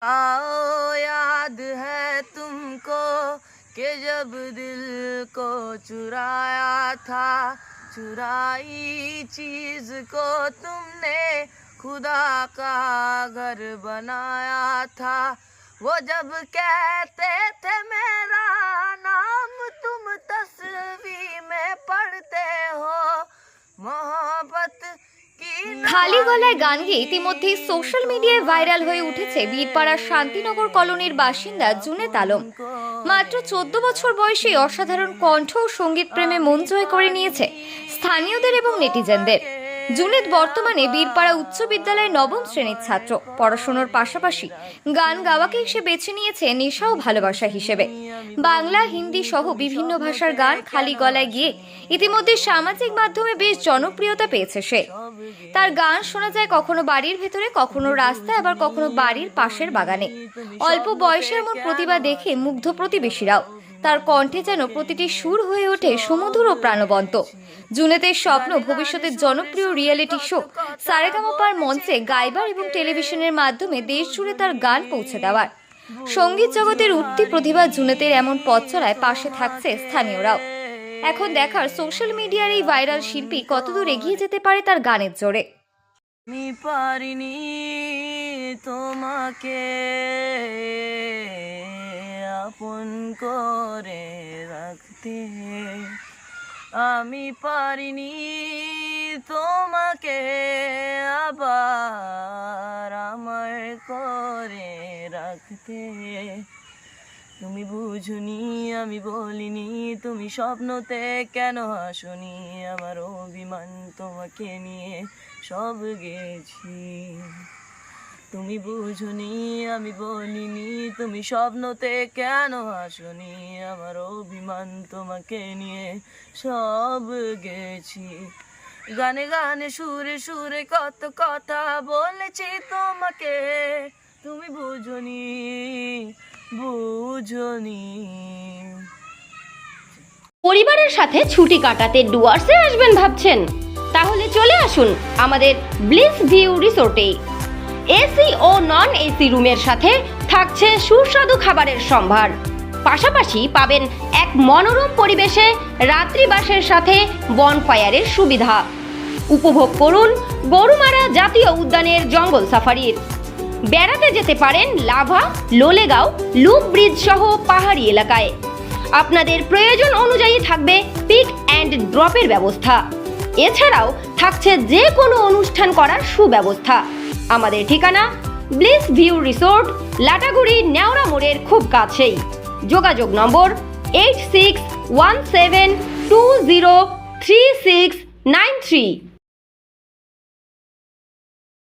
आओ याद है तुमको कि जब दिल को चुराया था, चुराई चीज को तुमने खुदा का घर बनाया था। वो जब कहते थे मेरा नाम तुम तस्वीर में पढ़ते हो, मोहब्बत খালি গলায় গান গেয়ে ইতিমধ্যেই সোশ্যাল মিডিয়ায় ভাইরাল হয়ে উঠেছে বীরপাড়ার শান্তিনগর কলোনির বাসিন্দা জুনেদ আলম। মাত্র 14 বছর বয়সে অসাধারণ কণ্ঠ ও সঙ্গীত প্রেমে মন জয় করে নিয়েছে স্থানীয়দের এবং নেটিজেনদের। জুনেদ বর্তমানে বীরপাড়া উচ্চ বিদ্যালয়ের 9ম শ্রেণীর ছাত্র। পড়াশোনার পাশাপাশি গান গাওয়াকে সে বেছে নিয়েছে নেশা ও ভালোবাসা হিসেবে। বাংলা, হিন্দি সহ বিভিন্ন ভাষার গান খালি গলায় গিয়ে ইতিমধ্যে সামাজিক মাধ্যমে বেশ জনপ্রিয়তা পেয়েছে সে। তার গান শোনা যায় কখনো বাড়ির ভেতরে, কখনো রাস্তায়, আবার কখনো বাড়ির পাশের বাগানে। অল্প বয়সে এমন প্রতিভা দেখে মুগ্ধ প্রতিবেশীরাও। তার কণ্ঠে যেন প্রতিটি সুর হয়ে ওঠে সুমধুর ও প্রাণবন্ত। জুনেদের স্বপ্ন ভবিষ্যতের জনপ্রিয় রিয়েলিটি শো সারেগামাপার মঞ্চে গাইবার এবং টেলিভিশনের মাধ্যমে দেশ জুড়ে তার গান পৌঁছে দেওয়ার। সঙ্গীত জগতের উঠতি প্রতিভা জুনেদের এমন পথ চলায় পাশে থাকছে স্থানীয়রাও। এখন দেখার সোশ্যাল মিডিয়ার এই ভাইরাল শিল্পী কতদূর এগিয়ে যেতে পারে তার গানের জোরে। আমি পারিনি তোমাকে আপন করে রাখতে, আমি পারিনি তোমাকে আবার আমার করে রাখতে। তুমি বুঝুনি আমি বলিনি, তুমি স্বপ্নতে কেন আসনি, আমার অভিমান তোমাকে নিয়ে সব গেছি। তুমি বুঝুনি আমি বলিনি, তুমি স্বপ্নতে কেন আসনি, আমার অভিমান তোমাকে নিয়ে সব গেছি। গানে গানে সুরে সুরে কত কথা বলেছি তোমাকে, তুমি বুঝুনি বুঝুনি। পরিবারের সাথে ছুটি কাটাতে ডুয়ার্সে আসবেন ভাবছেন? তাহলে চলে আসুন আমাদের ব্লিস ভিউ রিসোর্টে। এসি ও নন এসি রুমের সাথে থাকছে সুস্বাদু খাবারের সম্ভার। পাশাপাশি পাবেন এক মনোরম পরিবেশে রাত্রিবাসের সাথে বনফায়ারের সুবিধা। উপভোগ করুন গরুমারা জাতীয় উদ্যানের জঙ্গল সাফারির। বেড়াতে যেতে পারেন লাভা, লোলেগাঁও, লুপ ব্রিজ সহ পাহাড়ি এলাকায়। আপনাদের প্রয়োজন অনুযায়ী থাকবে পিক অ্যান্ড ড্রপের ব্যবস্থা। এছাড়াও থাকছে যে কোনো অনুষ্ঠান করার সুব্যবস্থা। আমাদের ঠিকানা bliss view resort, Lataguri Neora মোড়ের খুব কাছেই। যোগাযোগ নম্বর 8617203693।